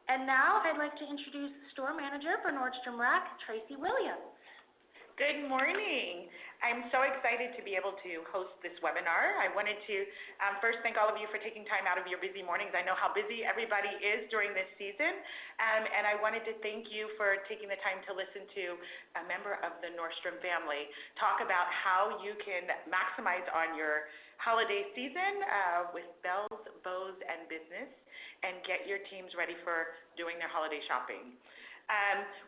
And now I'd like to introduce Store Manager for Nordstrom Rack, Tracy Williams. Good morning. I'm so excited to be able to host this webinar. I wanted to first thank all of you for taking time out of your busy mornings. I know how busy everybody is during this season, and I wanted to thank you for taking the time to listen to a member of the Nordstrom family talk about how you can maximize on your holiday season with bells, bows, and business, and get your teams ready for doing their holiday shopping.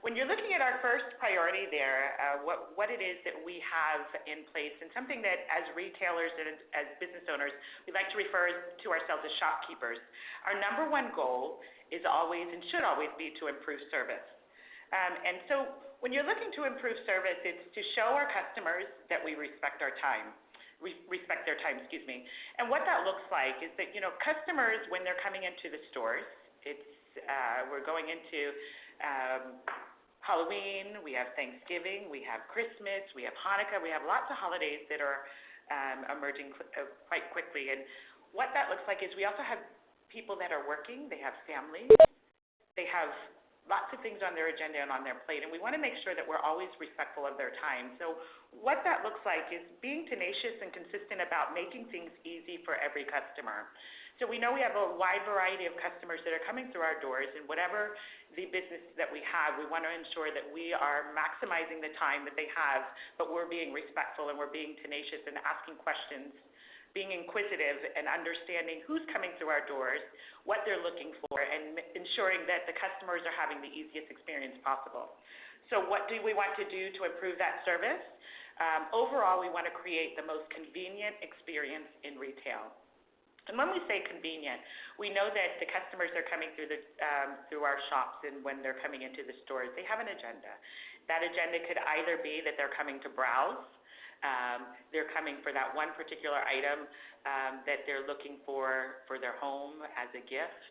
When you're looking at our first priority there, what it is that we have in place, and something that as retailers and as business owners, we like to refer to ourselves as shopkeepers. Our number one goal is always and should always be to improve service. And so when you're looking to improve service, it's to show our customers that we respect our time. Respect their time, And what that looks like is that, customers, when they're coming into the stores, we're going into Halloween, we have Thanksgiving, we have Christmas, we have Hanukkah, we have lots of holidays that are emerging quite quickly. And what that looks like is we also have people that are working, they have families, they have lots of things on their agenda and on their plate, and we want to make sure that we're always respectful of their time. So what that looks like is being tenacious and consistent about making things easy for every customer. So we know we have a wide variety of customers that are coming through our doors, and whatever the business that we have, we want to ensure that we are maximizing the time that they have, but we're being respectful and we're being tenacious and asking questions, being inquisitive and understanding who's coming through our doors, what they're looking for, and ensuring that the customers are having the easiest experience possible. So what do we want to do to improve that service? Overall, we want to create the most convenient experience in retail. And when we say convenient, we know that the customers are coming through our shops, and when they're coming into the stores, they have an agenda. That agenda could either be that they're coming to browse, they're coming for that one particular item that they're looking for their home as a gift,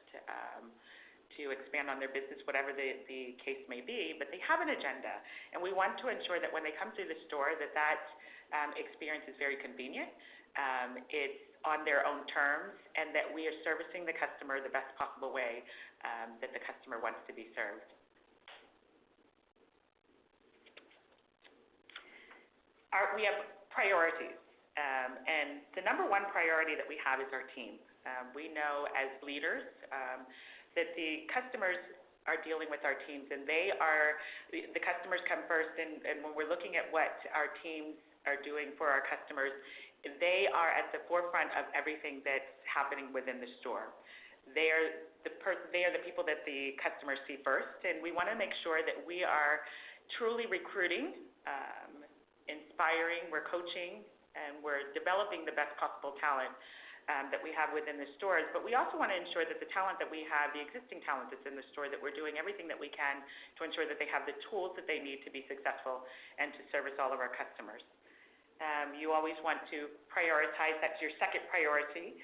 to expand on their business, whatever the case may be, but they have an agenda. And we want to ensure that when they come through the store that experience is very convenient, it's on their own terms, and that we are servicing the customer the best possible way that the customer wants to be served. We have priorities, and the number one priority that we have is our team. We know as leaders that the customers are dealing with our teams, and the customers come first, and when we're looking at what our teams are doing for our customers, they are at the forefront of everything that's happening within the store. They are the people that the customers see first, and we want to make sure that we are truly recruiting, inspiring, we're coaching, and we're developing the best possible talent that we have within the stores. But we also want to ensure that the talent that we have, the existing talent that's in the store, that we're doing everything that we can to ensure that they have the tools that they need to be successful and to service all of our customers. You always want to prioritize, that's your second priority,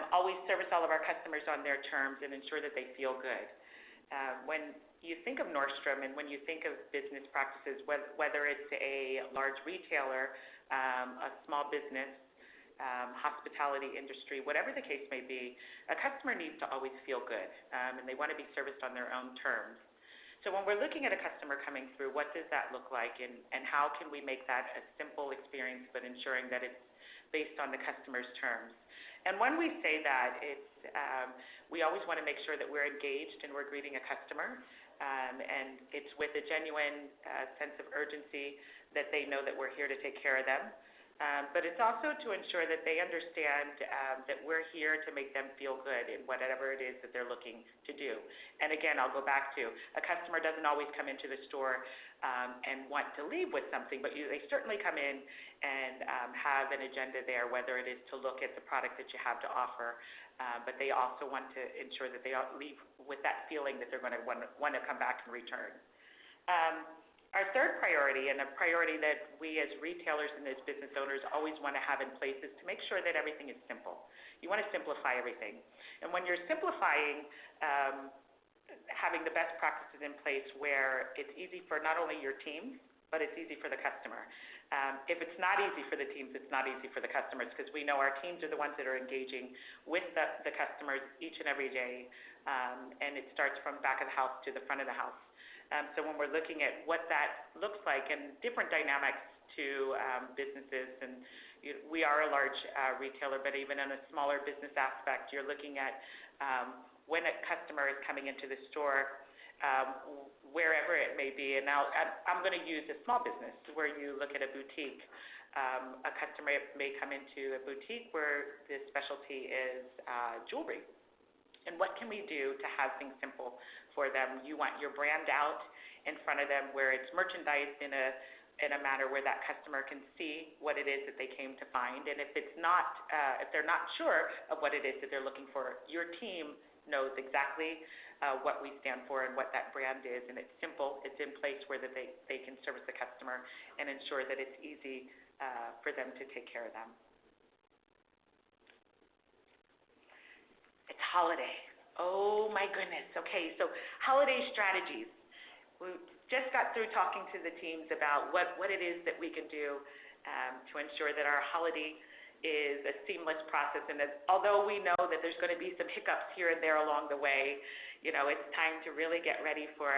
always service all of our customers on their terms and ensure that they feel good. When you think of Nordstrom and when you think of business practices, whether it's a large retailer, a small business, hospitality industry, whatever the case may be, a customer needs to always feel good, and they want to be serviced on their own terms. So when we're looking at a customer coming through, what does that look like, and how can we make that a simple experience, but ensuring that it's based on the customer's terms? And when we say that, we always want to make sure that we're engaged and we're greeting a customer, and it's with a genuine sense of urgency that they know that we're here to take care of them. But it's also to ensure that they understand that we're here to make them feel good in whatever it is that they're looking to do. And again, I'll go back to, a customer doesn't always come into the store and want to leave with something, but they certainly come in and have an agenda there, whether it is to look at the product that you have to offer, but they also want to ensure that they leave with that feeling that they're going to want to come back and return. Our third priority, and a priority that we as retailers and as business owners always want to have in place, is to make sure that everything is simple. You want to simplify everything. And when you're simplifying, having the best practices in place where it's easy for not only your team, but it's easy for the customer. If it's not easy for the teams, it's not easy for the customers, because we know our teams are the ones that are engaging with the customers each and every day and it starts from back of the house to the front of the house. So when we're looking at what that looks like and different dynamics to businesses, and we are a large retailer, but even in a smaller business aspect, you're looking at when a customer is coming into the store, wherever it may be. And now I'm going to use a small business where you look at a boutique. A customer may come into a boutique where the specialty is jewelry. And what can we do to have things simple for them? You want your brand out in front of them where it's merchandised in a manner where that customer can see what it is that they came to find. And if it's not, if they're not sure of what it is that they're looking for, your team knows exactly what we stand for and what that brand is. And it's simple. It's in place where that they can service the customer and ensure that it's easy for them to take care of them. It's holiday. Oh my goodness. Okay, so holiday strategies. We just got through talking to the teams about what it is that we can do to ensure that our holiday is a seamless process. And although we know that there's going to be some hiccups here and there along the way, it's time to really get ready for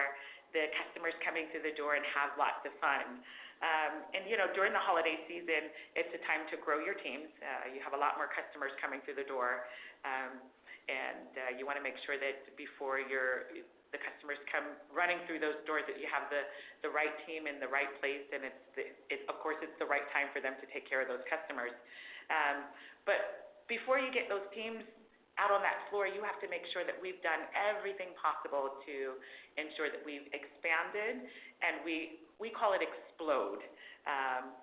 the customers coming through the door and have lots of fun. And during the holiday season, it's a time to grow your teams. You have a lot more customers coming through the door. And you want to make sure that before the customers come running through those doors, that you have the right team in the right place, and of course it's the right time for them to take care of those customers. But before you get those teams out on that floor, you have to make sure that we've done everything possible to ensure that we've expanded, and we call it explode,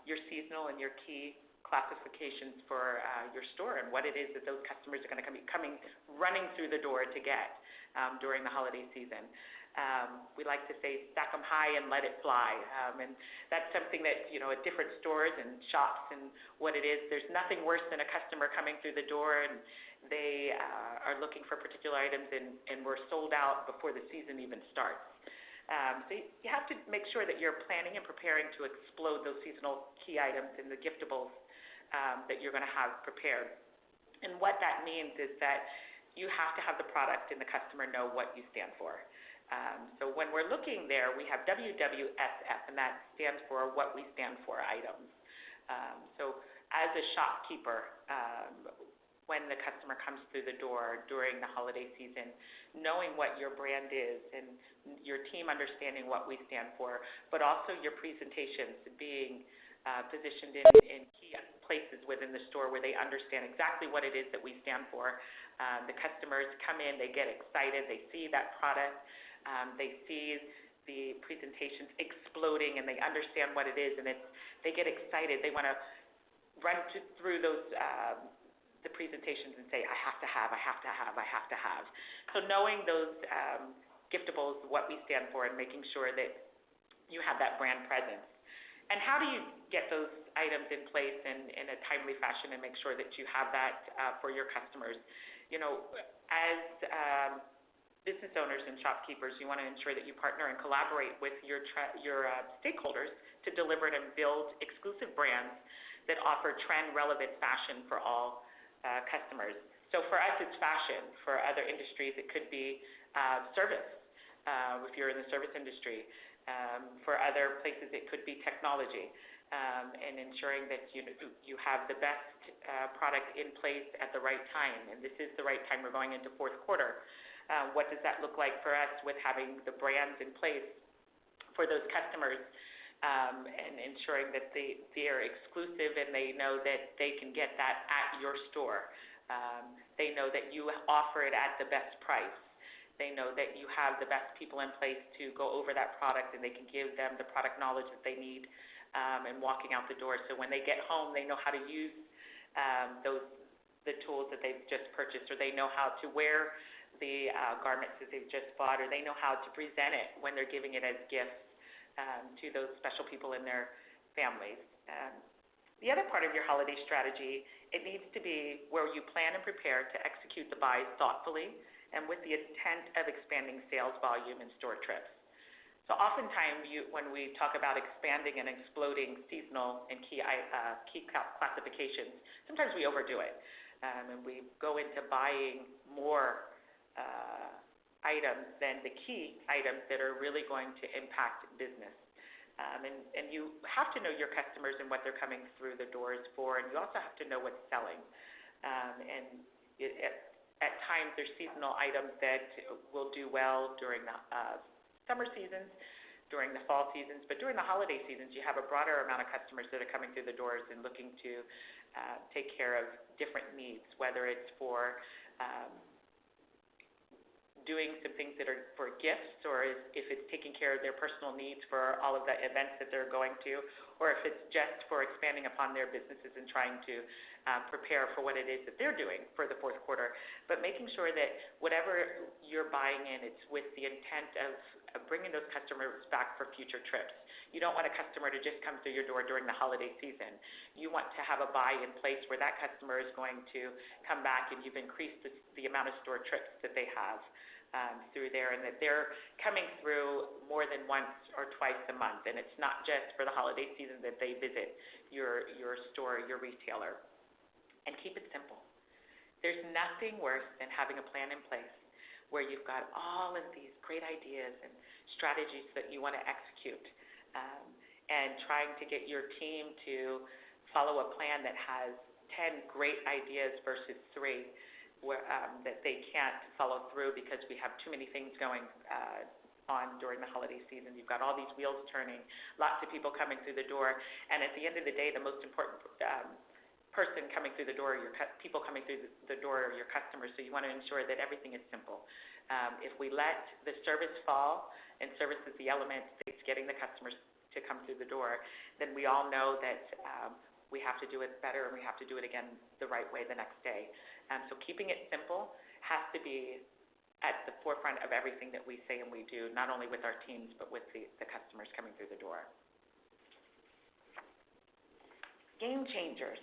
your seasonal and your key classifications for your store and what it is that those customers are going to be coming running through the door to get during the holiday season. We like to say stack them high and let it fly, and that's something that at different stores and shops and what it is. There's nothing worse than a customer coming through the door and they are looking for particular items and we're sold out before the season even starts. So you have to make sure that you're planning and preparing to explode those seasonal key items and the giftables that you're going to have prepared. And what that means is that you have to have the product and the customer know what you stand for. So when we're looking there, we have WWSF, and that stands for what we stand for items. So as a shopkeeper, when the customer comes through the door during the holiday season, knowing what your brand is and your team understanding what we stand for, but also your presentations being positioned in key places within the store where they understand exactly what it is that we stand for. The customers come in, they get excited, they see that product, they see the presentations exploding, and they understand what it is, and they get excited. They want to run through those the presentations and say, I have to have, I have to have, I have to have. So knowing those giftables, what we stand for, and making sure that you have that brand presence. And how do you get those items in place in a timely fashion and make sure that you have that for your customers? As business owners and shopkeepers, you want to ensure that you partner and collaborate with your stakeholders to deliver and build exclusive brands that offer trend-relevant fashion for all customers. So for us, it's fashion. For other industries, it could be service, if you're in the service industry. For other places, it could be technology, and ensuring that you have the best product in place at the right time. And this is the right time. We're going into fourth quarter. What does that look like for us with having the brands in place for those customers, and ensuring that they are exclusive and they know that they can get that at your store. They know that you offer it at the best price. They know that you have the best people in place to go over that product, and they can give them the product knowledge that they need and walking out the door. So when they get home, they know how to use the tools that they've just purchased, or they know how to wear the garments that they've just bought, or they know how to present it when they're giving it as gifts to those special people in their families. The other part of your holiday strategy, it needs to be where you plan and prepare to execute the buys thoughtfully and with the intent of expanding sales volume and store trips. So oftentimes, when we talk about expanding and exploding seasonal and key classifications, sometimes we overdo it, and we go into buying more items than the key items that are really going to impact business. And you have to know your customers and what they're coming through the doors for, and you also have to know what's selling. At times, there's seasonal items that will do well during the summer seasons, during the fall seasons, but during the holiday seasons, you have a broader amount of customers that are coming through the doors and looking to take care of different needs, whether it's for doing some things that are for gifts, or if it's taking care of their personal needs for all of the events that they're going to, or if it's just for expanding upon their businesses and trying to prepare for what it is that they're doing for the fourth quarter. But making sure that whatever you're buying in, it's with the intent of bringing those customers back for future trips. You don't want a customer to just come through your door during the holiday season. You want to have a buy in place where that customer is going to come back and you've increased the amount of store trips that they have through there, and that they're coming through more than once or twice a month. And it's not just for the holiday season that they visit your store, your retailer. And keep it simple. There's nothing worse than having a plan in place where you've got all of these great ideas and strategies that you want to execute, and trying to get your team to follow a plan that has 10 great ideas versus 3 where, that they can't follow through because we have too many things going on during the holiday season. You've got all these wheels turning, lots of people coming through the door, and at the end of the day, the most important person coming through the door, people coming through the door are your customers, so you want to ensure that everything is simple. If we let the service fall, and service is the element that's getting the customers to come through the door, then we all know that we have to do it better, and we have to do it again the right way the next day. So keeping it simple has to be at the forefront of everything that we say and we do, not only with our teams, but with the customers coming through the door. Game changers.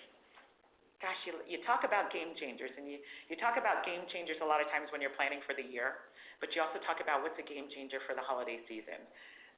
Gosh, you talk about game changers, and you talk about game changers a lot of times when you're planning for the year, but you also talk about what's a game changer for the holiday season.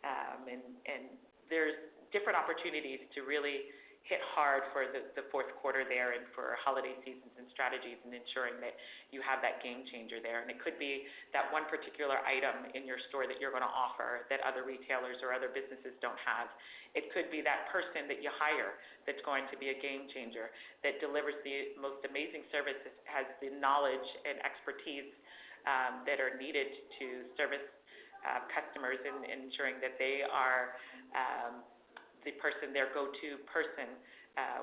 And there's different opportunities to really hit hard for the fourth quarter there and for holiday seasons and strategies and ensuring that you have that game changer there. And it could be that one particular item in your store that you're going to offer that other retailers or other businesses don't have. It could be that person that you hire that's going to be a game changer, that delivers the most amazing service, has the knowledge and expertise that are needed to service customers, and ensuring that they are the person, their go-to person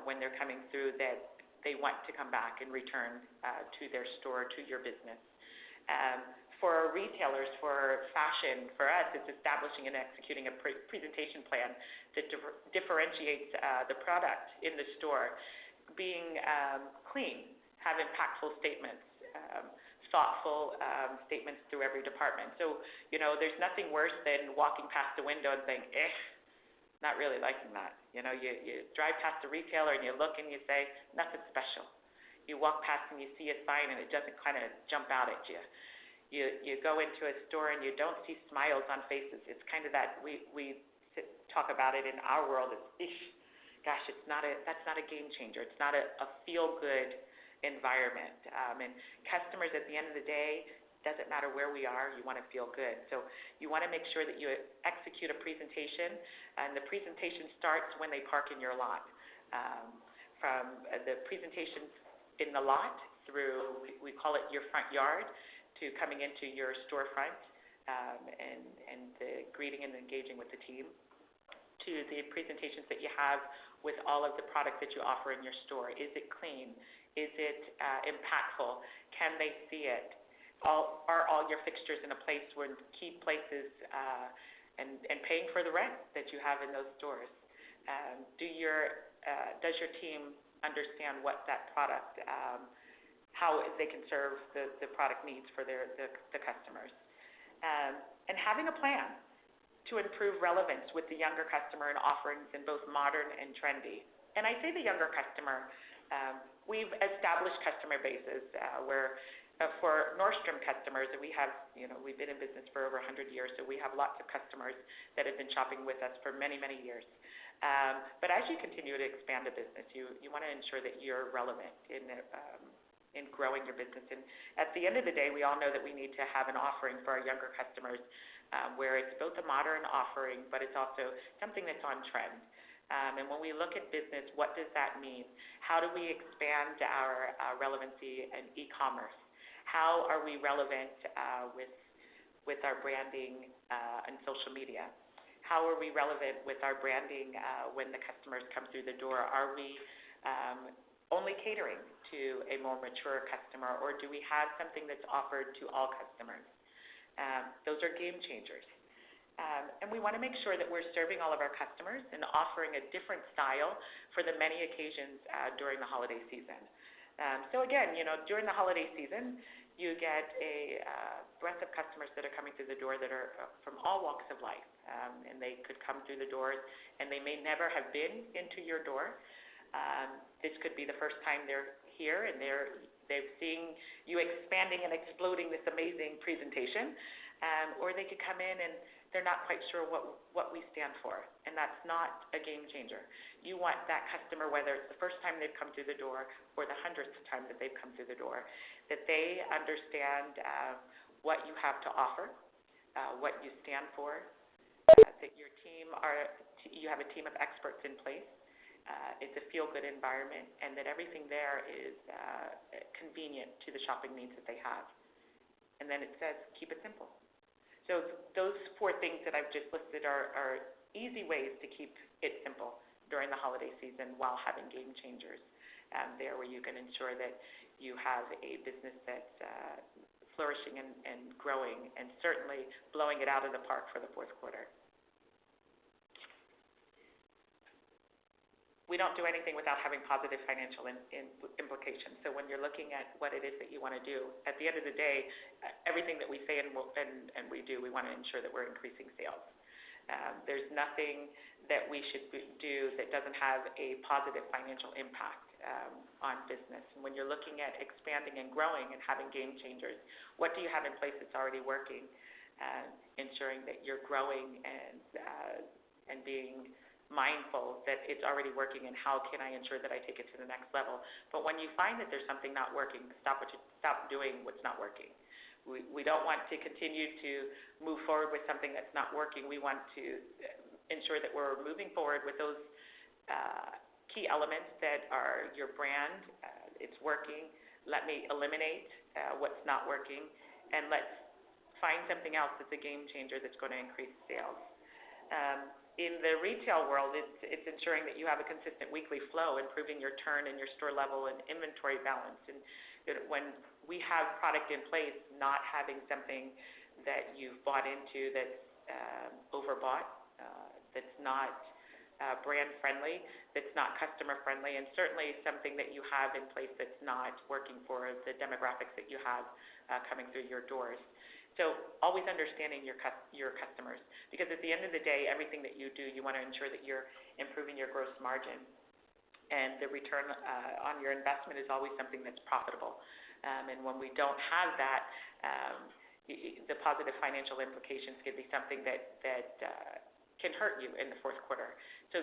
when they're coming through, that they want to come back and return to their store, to your business. For retailers, for fashion, for us, it's establishing and executing a presentation plan that differentiates the product in the store, being clean, have impactful statements, thoughtful statements through every department. So, there's nothing worse than walking past the window and saying, not really liking that. You drive past a retailer and you look and you say, nothing special. You walk past and you see a sign and it doesn't kind of jump out at you. You go into a store and you don't see smiles on faces. It's kind of that, we talk about it in our world, it's, gosh, that's not a game changer. It's not a feel-good environment. And customers, at the end of the day, doesn't matter where we are, you want to feel good. So you want to make sure that you execute a presentation, and the presentation starts when they park in your lot. From the presentations in the lot through, we call it your front yard, to coming into your storefront, and the greeting and engaging with the team, to the presentations that you have with all of the product that you offer in your store. Is it clean? Is it impactful? Can they see it? Are all your fixtures in a place where key places, and paying for the rent that you have in those stores? Does your team understand what that product, how they can serve the product needs for the customers? And having a plan to improve relevance with the younger customer and offerings in both modern and trendy. And I say the younger customer, we've established customer bases where for Nordstrom customers, and we have, we've been in business for over 100 years, so we have lots of customers that have been shopping with us for many, many years. But as you continue to expand the business, you want to ensure that you're relevant in in growing your business. And at the end of the day, we all know that we need to have an offering for our younger customers where it's both a modern offering, but it's also something that's on trend. And when we look at business, what does that mean? How do we expand our relevancy in e-commerce? How are we relevant with our branding and social media? How are we relevant with our branding when the customers come through the door? Are we only catering to a more mature customer, or do we have something that's offered to all customers? Those are game changers. And we want to make sure that we're serving all of our customers and offering a different style for the many occasions during the holiday season. So again, during the holiday season, you get a breadth of customers that are coming through the door that are from all walks of life. And they could come through the doors, and they may never have been into your door. This could be the first time they're here, and they've seen you expanding and exploding this amazing presentation. Or they could come in and they're not quite sure what we stand for, and that's not a game changer. You want that customer, whether it's the first time they've come through the door or the 100th time that they've come through the door, that they understand what you have to offer, what you stand for, that you have a team of experts in place. It's a feel-good environment, and that everything there is convenient to the shopping needs that they have. And then it says, keep it simple. So those 4 things that I've just listed are easy ways to keep it simple during the holiday season while having game changers there where you can ensure that you have a business that's flourishing and growing, and certainly blowing it out of the park for the fourth quarter. We don't do anything without having positive financial implications. So when you're looking at what it is that you want to do, at the end of the day, everything that we say and we do, we want to ensure that we're increasing sales. There's nothing that we should do that doesn't have a positive financial impact on business. And when you're looking at expanding and growing and having game changers, what do you have in place that's already working? Ensuring that you're growing and being mindful that it's already working, and how can I ensure that I take it to the next level. But when you find that there's something not working, stop doing what's not working. We don't want to continue to move forward with something that's not working. We want to ensure that we're moving forward with those key elements that are your brand. It's working. Let me eliminate what's not working, and let's find something else that's a game changer that's going to increase sales. In the retail world, it's ensuring that you have a consistent weekly flow, improving your turn and your store level and inventory balance. And when we have product in place, not having something that you've bought into that's overbought, that's not brand friendly, that's not customer friendly, and certainly something that you have in place that's not working for the demographics that you have coming through your doors. So always understanding your customers, because at the end of the day, everything that you do, you want to ensure that you're improving your gross margin, and the return on your investment is always something that's profitable. And when we don't have that, the positive financial implications could be something that can hurt you in the fourth quarter. So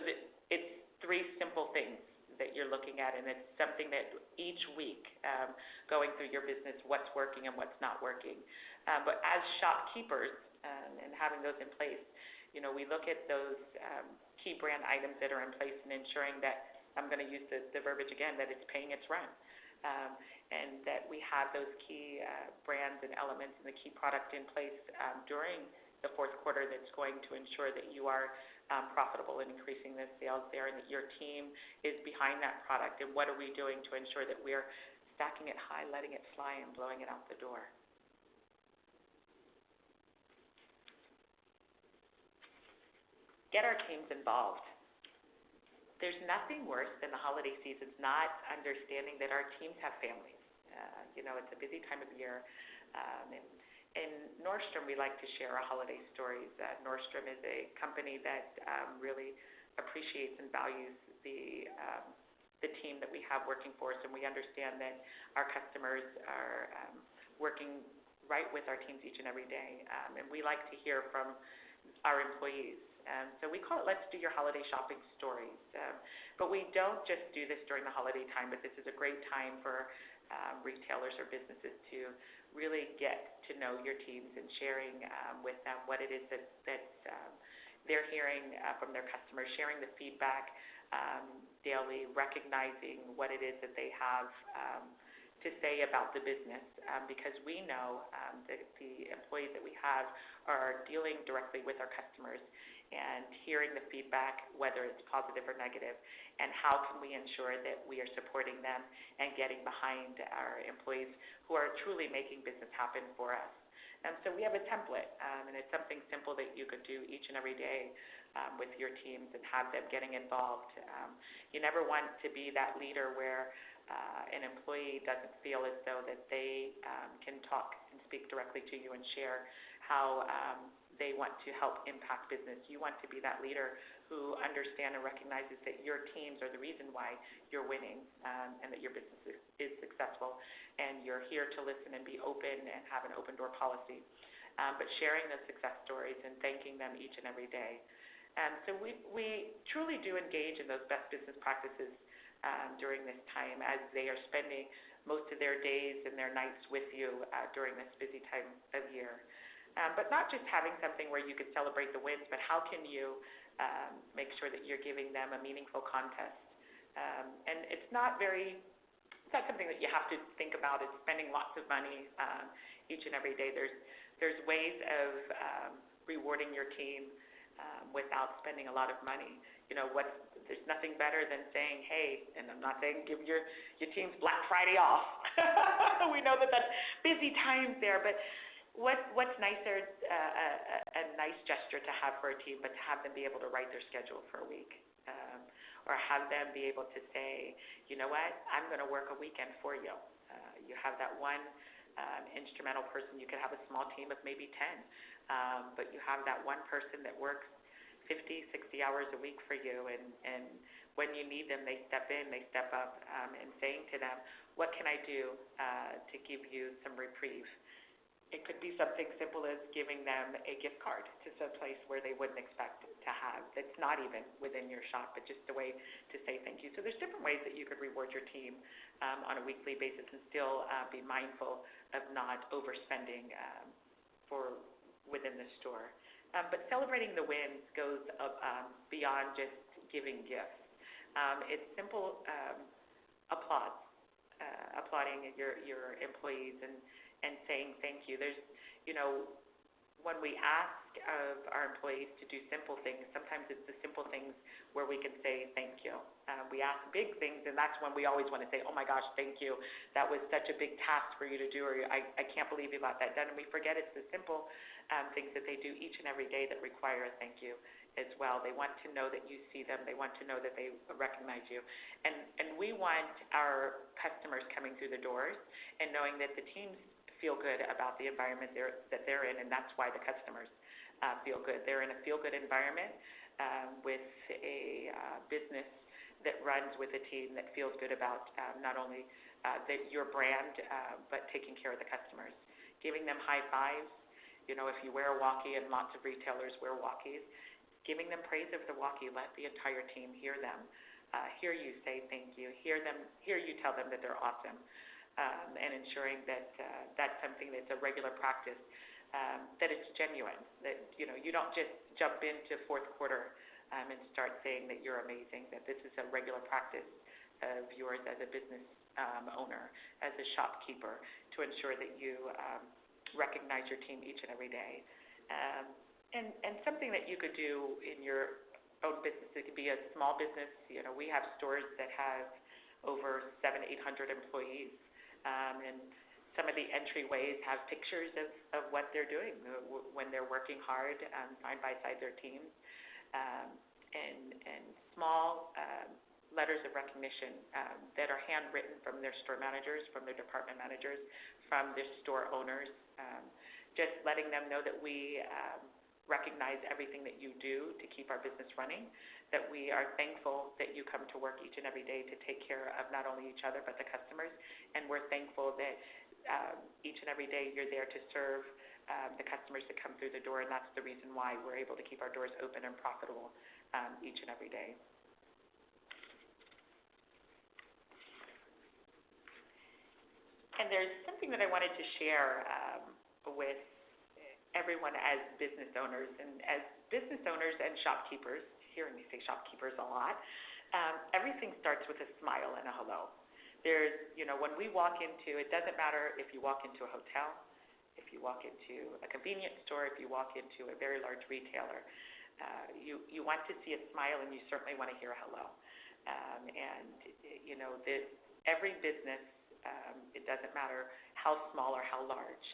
it's 3 simple things that you're looking at, and it's something that each week, going through your business, what's working and what's not working. But as shopkeepers and having those in place, we look at those key brand items that are in place and ensuring that, I'm going to use the verbiage again, that it's paying its rent. And that we have those key brands and elements and the key product in place during the fourth quarter that's going to ensure that you are profitable and increasing the sales there, and that your team is behind that product. And what are we doing to ensure that we're stacking it high, letting it fly, and blowing it out the door? Get our teams involved. There's nothing worse than the holiday seasons not understanding that our teams have families. It's a busy time of year. In Nordstrom, we like to share our holiday stories. Nordstrom is a company that really appreciates and values the team that we have working for us, and we understand that our customers are working right with our teams each and every day. And we like to hear from our employees. So we call it Let's Do Your Holiday Shopping Stories. But we don't just do this during the holiday time, but this is a great time for retailers or businesses to really get to know your teams and sharing with them what it is that they're hearing from their customers, sharing the feedback daily, recognizing what it is that they have to say about the business, because we know that the employees that we have are dealing directly with our customers and hearing the feedback, whether it's positive or negative, and how can we ensure that we are supporting them and getting behind our employees who are truly making business happen for us. So we have a template, and it's something simple that you could do each and every day with your teams and have them getting involved. You never want to be that leader where an employee doesn't feel as though that they can talk and speak directly to you and share how they want to help impact business. You want to be that leader who understands and recognizes that your teams are the reason why you're winning and that your business is successful, and you're here to listen and be open and have an open door policy, but sharing those success stories and thanking them each and every day. So we truly do engage in those best business practices during this time as they are spending most of their days and their nights with you during this busy time of year. But not just having something where you could celebrate the wins, but how can you make sure that you're giving them a meaningful contest? And it's not something that you have to think about as spending lots of money each and every day. There's ways of rewarding your team without spending a lot of money. There's nothing better than saying, hey, and I'm not saying give your team's Black Friday off. We know that that's busy times there, but what's nicer, a nice gesture to have for a team, but to have them be able to write their schedule for a week, or have them be able to say, you know what, I'm going to work a weekend for you. You have that one instrumental person. You could have a small team of maybe 10, but you have that one person that works 50, 60 hours a week for you, and when you need them, they step in, they step up, and saying to them, what can I do to give you some reprieve? It could be something simple as giving them a gift card to some place where they wouldn't expect to have. That's not even within your shop, but just a way to say thank you. So there's different ways that you could reward your team on a weekly basis and still be mindful of not overspending within the store. But celebrating the wins goes beyond just giving gifts. It's simple applauding your employees and saying thank you. There's, when we ask of our employees to do simple things, sometimes it's the simple things where we can say thank you. We ask big things, and that's when we always want to say, oh my gosh, thank you. That was such a big task for you to do, or I can't believe you got that done. And we forget it's the simple things that they do each and every day that require a thank you as well. They want to know that you see them. They want to know that they recognize you. And we want our customers coming through the doors and knowing that the teams feel good about the environment that they're in, and that's why the customers feel good. They're in a feel-good environment with a business that runs with a team that feels good about not only your brand, but taking care of the customers. Giving them high fives. If you wear a walkie, and lots of retailers wear walkies, giving them praise of the walkie, let the entire team hear them, hear you say thank you, hear you tell them that they're awesome. And ensuring that that's something that's a regular practice, that it's genuine, that you don't just jump into fourth quarter and start saying that you're amazing, that this is a regular practice of yours as a business owner, as a shopkeeper, to ensure that you recognize your team each and every day. And something that you could do in your own business, it could be a small business. We have stores that have over 700-800 employees. And some of the entryways have pictures of what they're doing when they're working hard side by side their teams, and small letters of recognition that are handwritten from their store managers, from their department managers, from their store owners, just letting them know that we recognize everything that you do to keep our business running, that we are thankful that you come to work each and every day to take care of not only each other but the customers, and we're thankful that each and every day you're there to serve the customers that come through the door, and that's the reason why we're able to keep our doors open and profitable each and every day. And there's something that I wanted to share with everyone as business owners. And as business owners and shopkeepers, hearing me say shopkeepers a lot, everything starts with a smile and a hello. There's, when we walk into, it doesn't matter if you walk into a hotel, if you walk into a convenience store, if you walk into a very large retailer, you want to see a smile, and you certainly want to hear a hello. Every business, it doesn't matter how small or how large,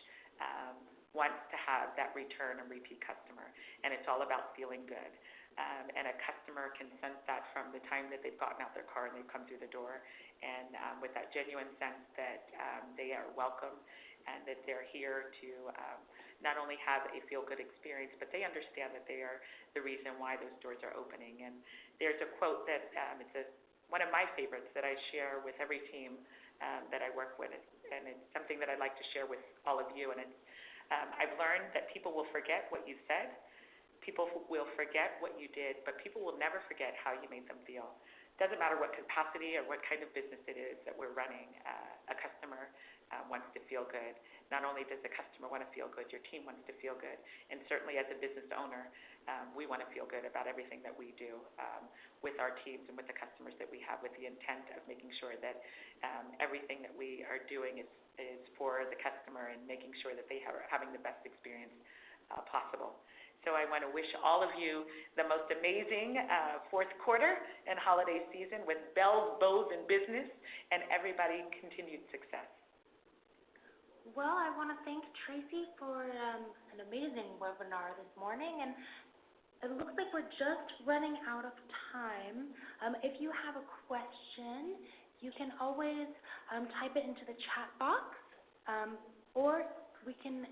wants to have that return and repeat customer, and it's all about feeling good. And a customer can sense that from the time that they've gotten out their car and they've come through the door, and with that genuine sense that they are welcome and that they're here to not only have a feel-good experience, but they understand that they are the reason why those doors are opening. And there's a quote that one of my favorites that I share with every team that I work with, and it's something that I'd like to share with all of you. And it's I've learned that people will forget what you said, people will forget what you did, but people will never forget how you made them feel. Doesn't matter what capacity or what kind of business it is that we're running, a customer wants to feel good. Not only does the customer want to feel good, your team wants to feel good. And certainly as a business owner, we want to feel good about everything that we do with our teams and with the customers that we have, with the intent of making sure that everything that we are doing is for the customer and making sure that they are having the best experience possible. So I want to wish all of you the most amazing fourth quarter and holiday season with bells, bows, and business, and everybody continued success. Well, I want to thank Tracy for an amazing webinar this morning, and it looks like we're just running out of time. If you have a question, you can always type it into the chat box, or we can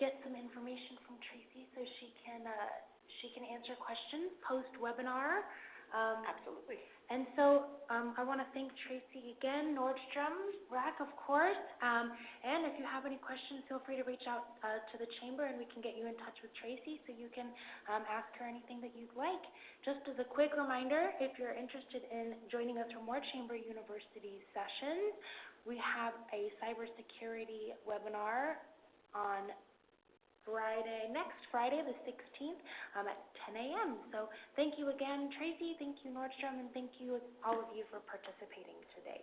get some information from Tracy so she can answer questions post-webinar. Absolutely. And so I want to thank Tracy again, Nordstrom Rack, of course. And if you have any questions, feel free to reach out to the Chamber, and we can get you in touch with Tracy so you can ask her anything that you'd like. Just as a quick reminder, if you're interested in joining us for more Chamber University sessions, we have a cybersecurity webinar on next Friday, the 16th, at 10 a.m. So thank you again, Tracy. Thank you, Nordstrom, and thank you all of you for participating today.